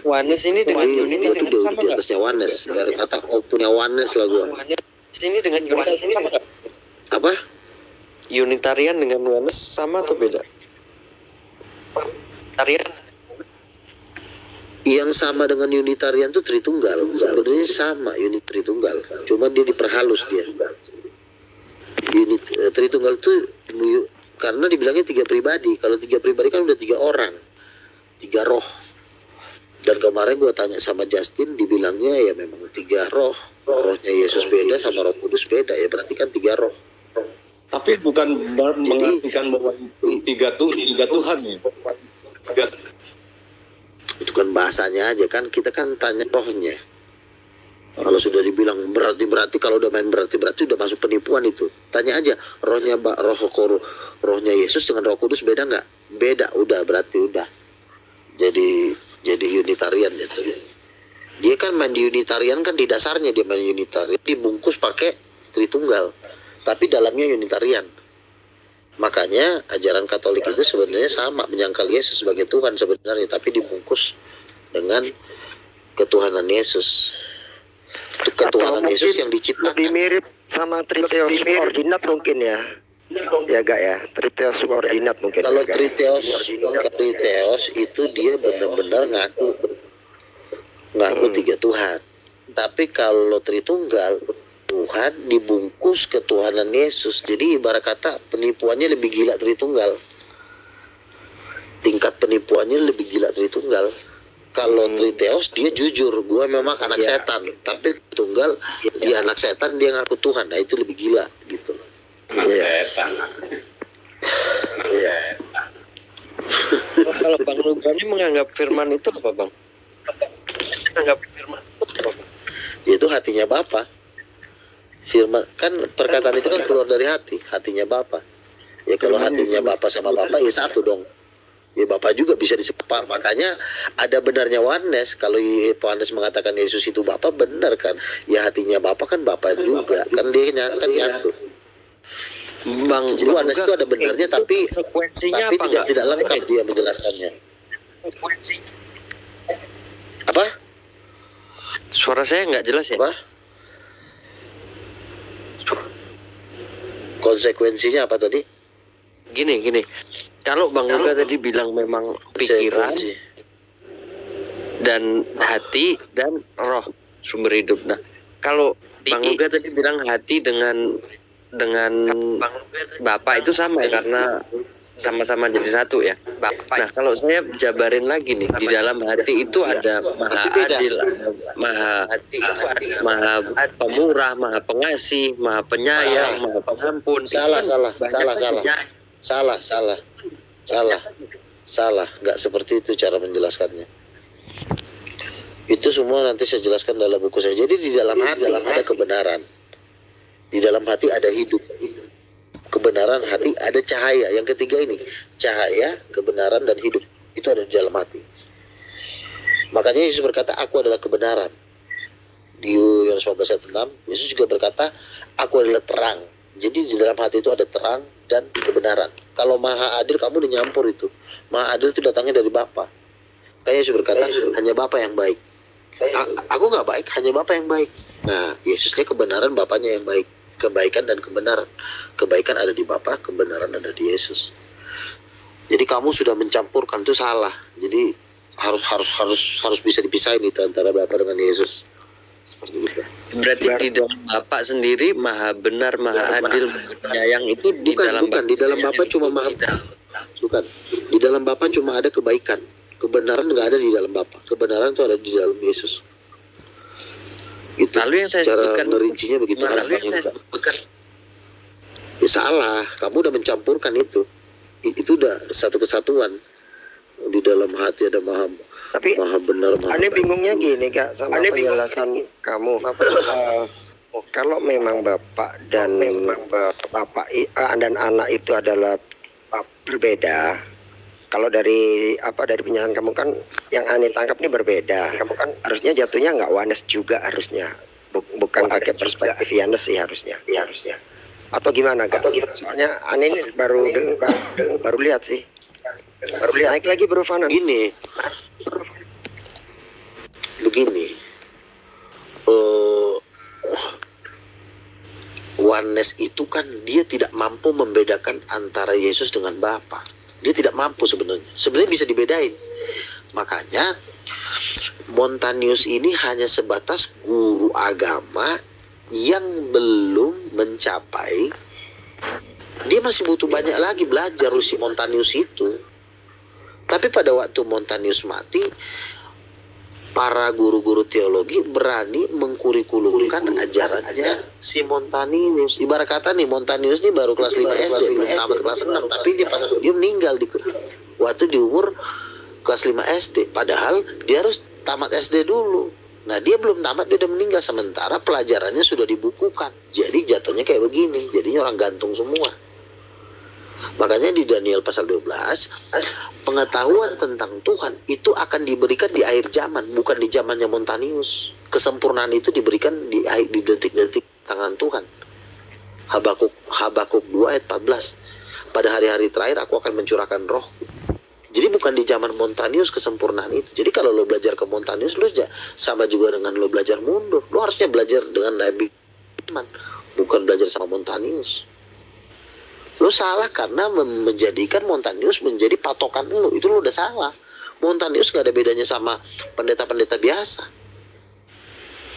[SPEAKER 1] Oneness ini dengan
[SPEAKER 2] Jadi
[SPEAKER 1] unit
[SPEAKER 2] gue tuh
[SPEAKER 1] sama
[SPEAKER 2] di
[SPEAKER 1] nggak?
[SPEAKER 2] atasnya oneness. Biar kata punya oneness lah gue.
[SPEAKER 1] Oneness ini dengan unitarian sama nggak?
[SPEAKER 2] Apa?
[SPEAKER 1] Unitarian dengan oneness sama atau beda? Unitarian
[SPEAKER 2] Yang sama dengan Unitarian itu Tritunggal. Sebenarnya sama unit Tritunggal. Cuma dia diperhalus dia. Tritunggal itu karena dibilangnya 3 pribadi. Kalau 3 pribadi kan udah 3 orang, 3 roh. Dan kemarin gue tanya sama Justin, dibilangnya ya memang 3 roh. Rohnya Yesus beda sama Roh Kudus beda, ya berarti kan 3 roh.
[SPEAKER 5] Tapi bukan mengartikan bahwa itu tiga Tuhan ya.
[SPEAKER 2] Itu kan bahasanya aja kan, kita kan tanya rohnya. Kalau sudah dibilang berarti kalau udah main berarti udah masuk penipuan itu. Tanya aja rohnya rohnya Yesus dengan Roh Kudus beda nggak? Beda, udah berarti udah. Jadi Unitarian gitu. Dia kan main di Unitarian kan, di dasarnya dia main Unitarian, dibungkus pakai Tritunggal. Tapi dalamnya Unitarian. Makanya ajaran Katolik itu sebenarnya sama, menyangkal Yesus sebagai Tuhan sebenarnya, tapi dibungkus dengan ketuhanan Yesus. Ketuhanan Yesus yang diciptakan.
[SPEAKER 7] Lebih mirip sama Triteos ordinat mungkin ya. Ya gak ya? Triteos ordinat mungkin.
[SPEAKER 2] Kalau
[SPEAKER 7] ya,
[SPEAKER 2] Triteos itu dia benar-benar ngaku 3 Tuhan. Tapi kalau Tritunggal, Tuhan dibungkus ketuhanan Yesus. Jadi ibarat kata penipuannya lebih gila Tritunggal. Tingkat penipuannya lebih gila Tritunggal. Kalau Triteos dia jujur, gue memang anak setan. Tapi Tritunggal dia anak setan, dia ngaku Tuhan. Nah itu lebih gila gitu loh.
[SPEAKER 4] Setan.
[SPEAKER 1] Kalau Bang Lugani menganggap firman itu apa Bang? Menganggap firman itu apa Bang?
[SPEAKER 2] Itu hatinya Bapa. Firman kan perkataan itu kan keluar dari hatinya Bapa. Ya kalau hatinya Bapa sama Bapa ya satu dong. Ya Bapa juga bisa disebut. Makanya ada benarnya oneness. Kalau Yohanes mengatakan Yesus itu Bapa, benar kan? Ya hatinya Bapa kan Bapa juga. Kan dia nyatu.
[SPEAKER 1] Bang,
[SPEAKER 2] Jadi oneness itu ada benarnya, tapi
[SPEAKER 1] frekuensinya apa
[SPEAKER 2] tidak lengkap dia menjelaskannya.
[SPEAKER 1] Frekuensinya
[SPEAKER 2] Apa?
[SPEAKER 1] suara saya nggak jelas ya?
[SPEAKER 2] Apa? Konsekuensinya apa tadi?
[SPEAKER 1] Gini. Kalau Bang Luga tadi bilang memang pikiran
[SPEAKER 2] Konsekuensi.
[SPEAKER 1] dan hati dan roh sumber hidup. Nah, kalau Bang Luga tadi bilang hati dengan Bapak itu sama karena sama-sama jadi satu ya. Nah, kalau saya jabarin lagi nih, di dalam hati itu ada maha adil, maha pemurah, maha pengasih, maha penyayang, maha pengampun.
[SPEAKER 2] Salah. Nggak seperti itu cara menjelaskannya. Itu semua nanti saya jelaskan dalam buku saya. Jadi di dalam hati ada kebenaran. Di dalam hati ada hidup. Kebenaran hati ada cahaya. Yang ketiga ini, cahaya, kebenaran dan hidup. Itu ada di dalam hati. Makanya Yesus berkata, aku adalah kebenaran. Di Yohanes 14 ayat 6, Yesus juga berkata, aku adalah terang. Jadi di dalam hati itu ada terang dan kebenaran. Kalau maha adil, kamu udah nyampur itu. Maha adil itu datangnya dari Bapa. Kayak Yesus berkata, hanya Bapa yang baik. Aku nggak baik, hanya Bapa yang baik. Nah, Yesusnya kebenaran, Bapaknya yang baik. Kebaikan dan kebenaran. Kebaikan ada di Bapa, kebenaran ada di Yesus. Jadi kamu sudah mencampurkan, itu salah. Jadi harus bisa dipisahin itu antara Bapa dengan Yesus. Seperti itu.
[SPEAKER 1] Berarti di dalam Bapak sendiri maha benar, maha adil, penyayang itu di dalam
[SPEAKER 2] Bukan. Di dalam Bapa cuma bukan. Di dalam Bapa cuma ada kebaikan. Kebenaran nggak ada di dalam Bapa. Kebenaran itu ada di dalam Yesus. Gitu.
[SPEAKER 1] Lalu yang saya
[SPEAKER 2] cara
[SPEAKER 1] sebutkan
[SPEAKER 2] merincinya begitu. Ya salah. Kamu udah mencampurkan itu. Itu udah satu kesatuan. Di dalam hati ada maha benar, maha
[SPEAKER 7] Aneh
[SPEAKER 2] baik.
[SPEAKER 7] bingungnya gini Kak sama penjelasan kamu. Kalau memang Bapak dan dan anak itu adalah berbeda. Kalau dari penjelasan kamu kan yang Ani tangkap ini berbeda. Kamu kan harusnya jatuhnya nggak oneness juga harusnya. Bukan pakai perspektif oneness sih harusnya. Atau gimana Kak? Soalnya Ani ini baru lihat sih. Naik lagi Bro Fanan.
[SPEAKER 2] Begini. Oneness itu kan dia tidak mampu membedakan antara Yesus dengan Bapa. Dia tidak mampu sebenarnya. Sebenarnya bisa dibedain. Makanya Montanius ini hanya sebatas guru agama yang belum mencapai. Dia masih butuh banyak lagi belajar si Montanius itu. Tapi pada waktu Montanius mati, para guru-guru teologi berani mengkurikulumkan ajarannya si Montanius. Ibarat kata nih, Montanius ini baru kelas 5 SD, belum tamat kelas 6, tapi dia meninggal waktu di umur kelas 5 SD. Padahal dia harus tamat SD dulu. Nah, dia belum tamat, dia udah meninggal, sementara pelajarannya sudah dibukukan. Jadi jatuhnya kayak begini, jadinya orang gantung semua. Makanya di Daniel pasal 12, pengetahuan tentang Tuhan itu akan diberikan di akhir zaman, bukan di zamannya Montanius. Kesempurnaan itu diberikan di detik-detik tangan Tuhan. Habakuk 2 ayat 14. Pada hari-hari terakhir aku akan mencurahkan roh. Jadi bukan di zaman Montanius kesempurnaan itu. Jadi kalau lo belajar ke Montanius, lo sama juga dengan lo belajar mundur. Lo harusnya belajar dengan Nabi Iman, bukan belajar sama Montanius. Lo salah karena menjadikan Montanius menjadi patokan lo. Itu lo udah salah. Montanius gak ada bedanya sama pendeta-pendeta biasa.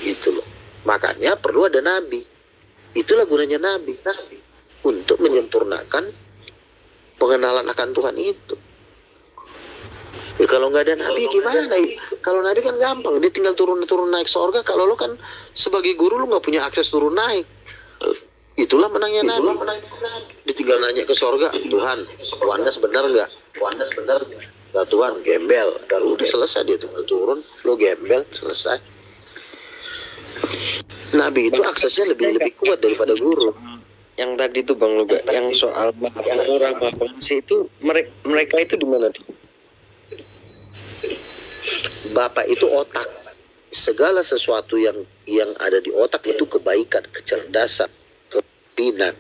[SPEAKER 2] Gitu loh. Makanya perlu ada nabi. Itulah gunanya nabi. Untuk menyempurnakan pengenalan akan Tuhan itu. Ya kalau nggak ada nabi gimana? Kalau nabi kan gampang. Dia tinggal turun naik surga. Kalau lo kan sebagai guru lo nggak punya akses turun naik. Itulah menangnya nabi. Dia tinggal nanya ke surga, Tuhan, oneness benar nggak? Oneness benar nggak? Nah, Tuhan, gembel. Udah selesai, dia tinggal turun, lo gembel, selesai. Nabi itu aksesnya lebih kuat daripada guru.
[SPEAKER 1] Yang tadi itu Bang Luga, yang soal maha pemurah, maha pengasih itu mereka itu di mana tuh?
[SPEAKER 2] Bapak itu otak. Segala sesuatu yang ada di otak itu kebaikan, kecerdasan, kepemimpinan,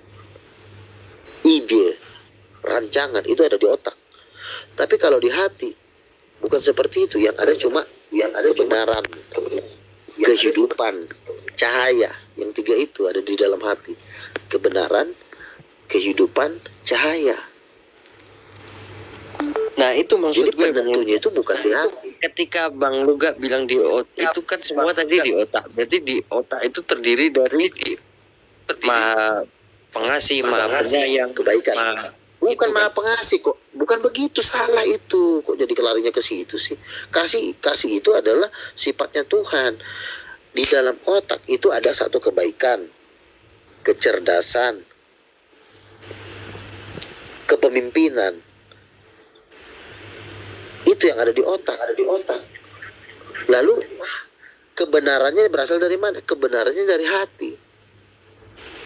[SPEAKER 2] ide, rancangan itu ada di otak. Tapi kalau di hati bukan seperti itu. Yang ada cuma kebenaran, kehidupan, cahaya. Yang tiga itu ada di dalam hati. Kebenaran, kehidupan, cahaya.
[SPEAKER 1] Nah itu maksud
[SPEAKER 2] Jadi penentunya itu bukan di hati.
[SPEAKER 1] Ketika Bang Luga bilang di otak, itu kan semua tadi di otak. Berarti di otak itu terdiri dari maha pengasih, maha penyayang,
[SPEAKER 2] kebaikan. Bukan maha pengasih kok. Bukan begitu, salah itu. Kok jadi kelarinya ke situ sih? Kasih itu adalah sifatnya Tuhan. Di dalam otak itu ada satu kebaikan, kecerdasan, kepemimpinan. Itu yang ada di otak. Lalu kebenarannya berasal dari mana? Kebenarannya dari hati.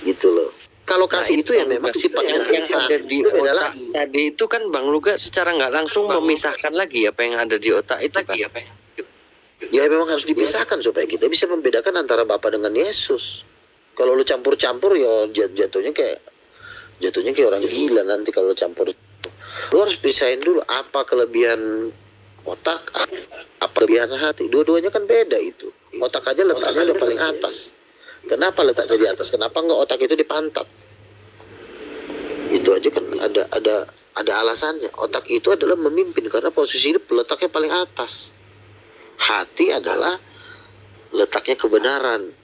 [SPEAKER 2] Gitu loh. Kalau kasih itu yang memang sifatnya
[SPEAKER 1] yang ada di
[SPEAKER 2] itu beda
[SPEAKER 1] otak
[SPEAKER 2] lagi.
[SPEAKER 1] tadi itu kan Bang Luga secara nggak langsung memisahkan lagi apa yang ada di otak itu kan.
[SPEAKER 2] Ya memang harus dipisahkan supaya kita bisa membedakan antara Bapa dengan Yesus. Kalau lu campur-campur ya jatuhnya kayak orang gila nanti kalau campur. Lu harus pisahin dulu apa kelebihan otak, apa kelebihan hati? Dua-duanya kan beda itu. Otak aja letaknya udah paling atas. Kenapa letaknya di atas? Kenapa nggak otak itu di pantat? Itu aja kan ada alasannya. Otak itu adalah memimpin karena posisi letaknya paling atas. Hati adalah letaknya kebenaran,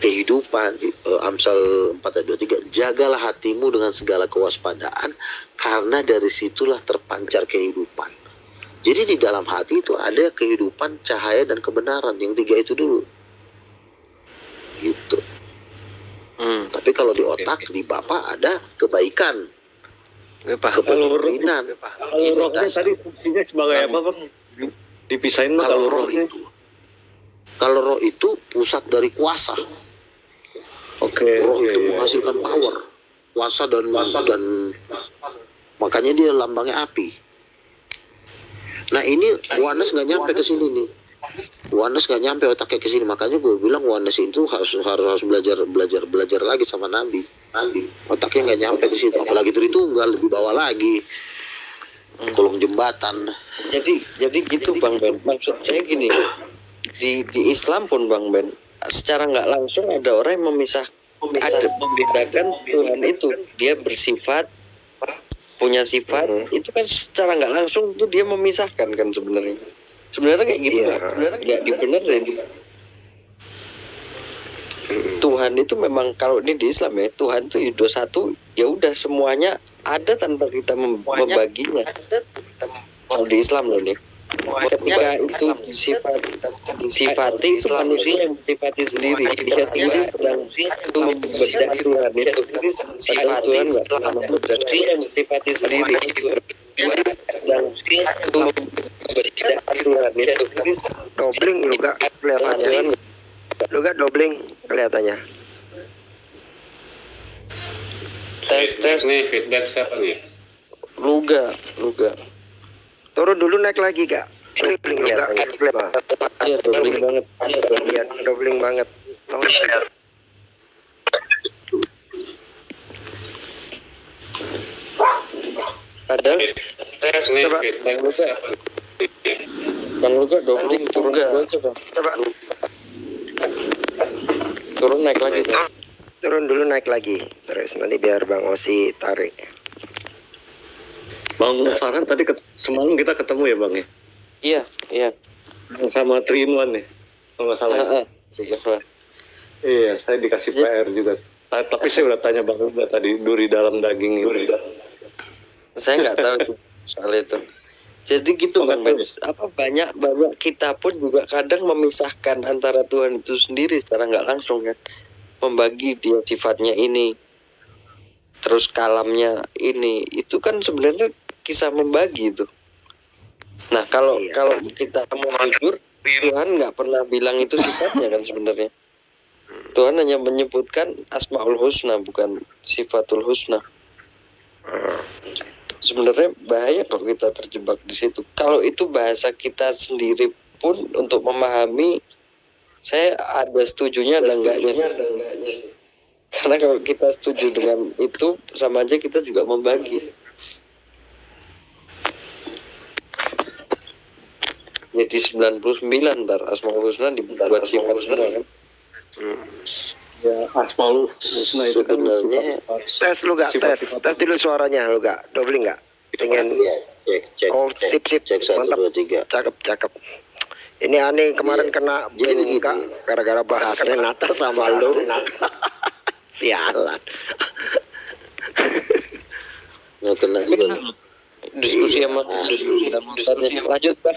[SPEAKER 2] kehidupan. Amsal 4 ayat 23, jagalah hatimu dengan segala kewaspadaan karena dari situlah terpancar kehidupan. Jadi di dalam hati itu ada kehidupan, cahaya, dan kebenaran. Yang 3 itu dulu gitu. Tapi kalau di otak, di bapak ada kebaikan, kepemimpinan.
[SPEAKER 5] Kalau rohnya tadi fungsinya sebagai apa Bang? Dipisahin mah kalau rohnya.
[SPEAKER 2] Kalau roh itu pusat dari kuasa. Roh itu menghasilkan power, kuasa dan makanya dia lambangnya api. Nah ini Yohanes nggak nyampe ke sini nih. Yohanes nggak nyampe otaknya ke sini, makanya gue bilang Yohanes itu harus belajar lagi sama Nabi. Otaknya nggak nyampe ke situ, apalagi Tritunggal lebih bawah lagi. Kolong jembatan.
[SPEAKER 1] Jadi gitu Bang Ben. Maksud saya gini, di Islam pun Bang Ben, secara nggak langsung ada orang yang membedakan Tuhan itu. Dia bersifat, punya sifat, itu kan secara nggak langsung itu dia memisahkan kan sebenarnya. Sebenarnya kayak gitu nggak dibenerin. Tuhan itu memang kalau ini di Islam ya, Tuhan itu hidup satu, ya udah semuanya ada tanpa kita membaginya. Kalau di Islam loh nih, ketika itu disifati itu manusia yang mensifati sendiri. Dia sendiri sedang itu membedah Tuhan itu. Padahal Tuhan nggak pernah membedah, dia yang mensifati sendiri. Sedang itu membedah Tuhan itu.
[SPEAKER 7] Dobling lu gak kelihatannya. Lu gak dobling kelihatannya.
[SPEAKER 1] Tes
[SPEAKER 4] nih, feedback siapa nih?
[SPEAKER 1] Luga.
[SPEAKER 7] Turun dulu, naik lagi gak? Dobling kelihatannya.
[SPEAKER 1] Iya, dobling banget.
[SPEAKER 7] Iya, dobling banget.
[SPEAKER 1] Padahal
[SPEAKER 4] Tes nih,
[SPEAKER 7] Coba.
[SPEAKER 4] feedback.
[SPEAKER 1] Bang Luga dobling turun
[SPEAKER 7] Coba
[SPEAKER 1] turun naik lagi.
[SPEAKER 7] turun dulu, naik lagi. Terus nanti biar Bang Osi tarik.
[SPEAKER 5] Bang Farhan tadi semalam kita ketemu ya Bang ya?
[SPEAKER 1] Iya.
[SPEAKER 5] Sama Trinuan nih, kalau nggak salah. Iya, saya dikasih PR juga. Tapi saya udah tanya Bang Luga tadi, duri dalam daging ini.
[SPEAKER 1] Saya nggak tahu itu, soal itu. Jadi gitu Bang Ben. Apa banyak kita pun juga kadang memisahkan antara Tuhan itu sendiri secara nggak langsung kan, membagi dia sifatnya ini, terus kalamnya ini, itu kan sebenarnya kisah membagi itu. Nah kalau kita mau jujur, Tuhan nggak pernah bilang itu sifatnya kan sebenarnya. Tuhan hanya menyebutkan Asmaul Husna, bukan Sifatul Husna. Sebenarnya bahaya kalau kita terjebak di situ. Kalau itu bahasa kita sendiri pun untuk memahami, saya ada setujunya ada enggaknya sih. Karena kalau kita setuju dengan itu, sama aja kita juga membagi. Jadi 99 ntar Asmaul Husna dibuat sifat semua kan.
[SPEAKER 5] Ya, Asmaul Husna itu kan
[SPEAKER 2] Sebenarnya
[SPEAKER 7] Tes lu gak? Tes dulu suaranya lu gak? Dobling gak? Pengen.
[SPEAKER 2] ya, cek
[SPEAKER 7] Oh, sip.
[SPEAKER 2] cek 1
[SPEAKER 7] Mantap.
[SPEAKER 2] 2 3.
[SPEAKER 7] Cakep. Ini aneh kemarin kena
[SPEAKER 2] Jadi
[SPEAKER 7] bling
[SPEAKER 2] begini.
[SPEAKER 7] Kak, gara-gara bahas Renata sama lu. Sialan.
[SPEAKER 2] Nggak kena juga.
[SPEAKER 1] Diskusi sama Ustadznya. Lanjut Pak.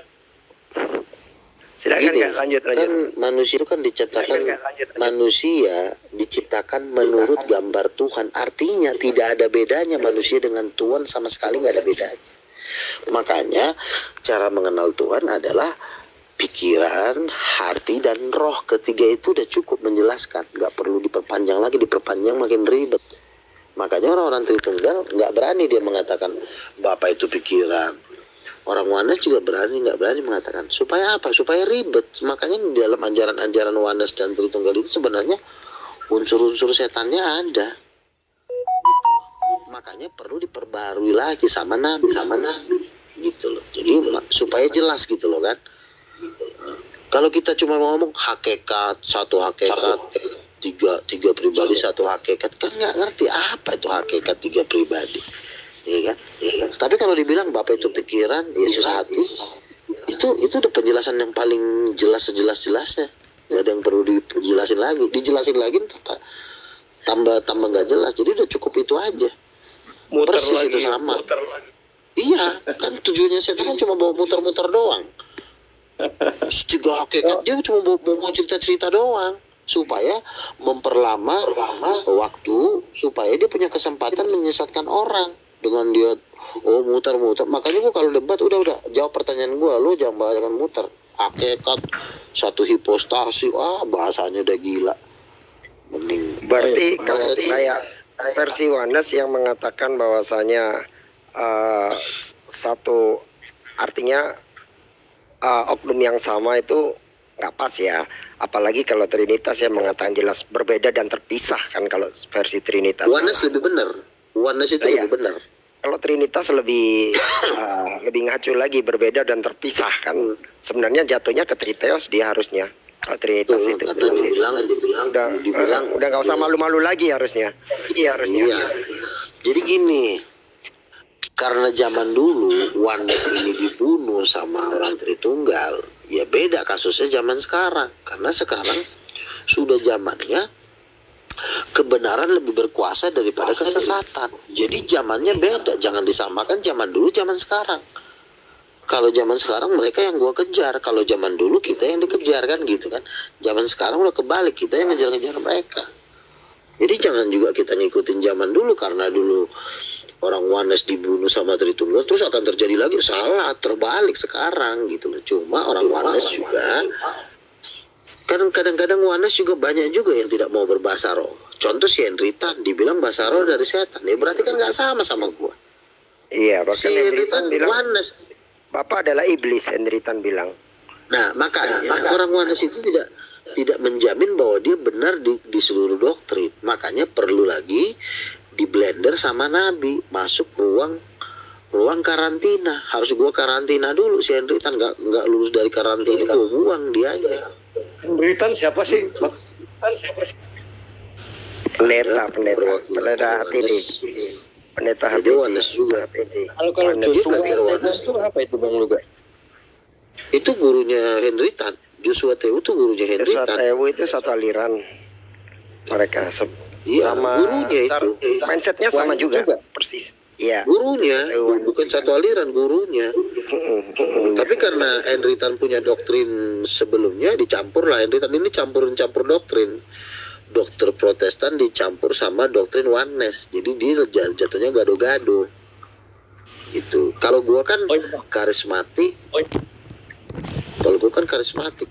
[SPEAKER 7] Silakan
[SPEAKER 2] Gini,
[SPEAKER 7] Kak, lanjut.
[SPEAKER 2] kan manusia itu kan diciptakan, manusia diciptakan menurut gambar Tuhan. Artinya tidak ada bedanya manusia dengan Tuhan, sama sekali nggak ada bedanya. Makanya cara mengenal Tuhan adalah pikiran, hati, dan roh. Ketiga itu udah cukup menjelaskan, nggak perlu diperpanjang lagi. Diperpanjang makin ribet. Makanya orang-orang Tritunggal nggak berani dia mengatakan Bapa itu pikiran. Orang Wanes juga nggak berani mengatakan. Supaya apa? Supaya ribet. Makanya di dalam ajaran-ajaran Wanes dan Tritunggal itu sebenarnya unsur-unsur setannya ada. Makanya perlu diperbarui lagi sama Nabi. gitu loh. Jadi supaya jelas gitu loh kan. Kalau kita cuma ngomong hakikat, satu hakikat, tiga pribadi satu hakikat, kan nggak ngerti apa itu hakikat tiga pribadi, ya kan? Tapi kalau dibilang Bapa itu pikiran, Yesus hati, itu udah penjelasan yang paling jelas sejelas-jelasnya. Nggak ada yang perlu dijelasin lagi tambah nggak jelas. Jadi udah cukup itu aja. Persis itu sama. Iya, kan tujuannya setan kan cuma bawa muter-muter doang. Tiga hakikat dia cuma mau cerita-cerita doang supaya memperlama waktu, supaya dia punya kesempatan menyesatkan orang dengan dia muter-muter. Makanya gua kalau debat udah jawab pertanyaan gua, lo jangan muter. Hakikat satu hipostasi, bahasanya udah gila. Mending
[SPEAKER 7] Berarti kalau kayak versi Wanes yang mengatakan bahwasanya satu, artinya oknum yang sama itu nggak pas ya. Apalagi kalau Trinitas yang mengatakan jelas berbeda dan terpisah kan, kalau versi Trinitas.
[SPEAKER 2] Wanes lebih benar. Wanes itu lebih benar.
[SPEAKER 7] Kalau Trinitas lebih lebih ngaco lagi, berbeda dan terpisah kan. Sebenarnya jatuhnya ke Triteos dia harusnya. Kalau Trinitas itu udah nggak usah malu-malu lagi harusnya. Iya harusnya.
[SPEAKER 2] Iya. Jadi gini, karena zaman dulu Wanes ini dibunuh sama orang Tritunggal, ya beda kasusnya zaman sekarang. Karena sekarang sudah zamannya kebenaran lebih berkuasa daripada kesesatan. Jadi zamannya beda, jangan disamakan zaman dulu zaman sekarang. Kalau zaman sekarang mereka yang gua kejar, kalau zaman dulu kita yang dikejar kan gitu kan. Zaman sekarang udah kebalik, kita yang ngejar-ngejar mereka. Jadi jangan juga kita ngikutin zaman dulu, karena dulu orang Wanes dibunuh sama Tritunggal terus akan terjadi lagi. Salah, terbalik sekarang gitu loh. Cuma orang Wanes juga kadang-kadang Wanes juga banyak juga yang tidak mau berbahasa roh. Contoh si Henritan dibilang bahasa roh dari setan, ya berarti kan nggak sama gua.
[SPEAKER 7] Iya,
[SPEAKER 2] Si
[SPEAKER 7] bahkan
[SPEAKER 2] Henritan
[SPEAKER 7] bilang
[SPEAKER 2] Wanes.
[SPEAKER 7] Bapak adalah iblis, Henritan bilang.
[SPEAKER 2] Nah makanya orang Wanes itu tidak menjamin bahwa dia benar di seluruh doktrin. Makanya perlu lagi di blender sama Nabi, masuk ruang karantina. Harus gua karantina dulu si Henritan, nggak lulus dari karantina gua buang dia aja.
[SPEAKER 5] Henritan siapa sih?
[SPEAKER 7] Pendeta HTD. Pendeta
[SPEAKER 2] Jadi
[SPEAKER 7] HTD.
[SPEAKER 2] Wanes juga.
[SPEAKER 1] Kalau Joshua itu apa itu Bang Luga?
[SPEAKER 2] Itu gurunya Henritan. Joshua Tewu itu gurunya Henritan.
[SPEAKER 7] Tewu itu satu aliran. Mereka
[SPEAKER 2] Iya,
[SPEAKER 7] sama
[SPEAKER 2] gurunya itu.
[SPEAKER 7] mindsetnya sama
[SPEAKER 1] Wangi
[SPEAKER 7] juga.
[SPEAKER 1] juga.
[SPEAKER 7] Persis. Iya.
[SPEAKER 2] Gurunya, bukan satu aliran gurunya. Tapi karena Henritan punya doktrin sebelumnya, dicampur lah. Henritan ini campur doktrin. Dokter Protestan dicampur sama doktrin Wanes. Jadi dia jatuhnya gado-gado. Itu. Kalau gua kan karismatik. Kalau gua kan karismatik.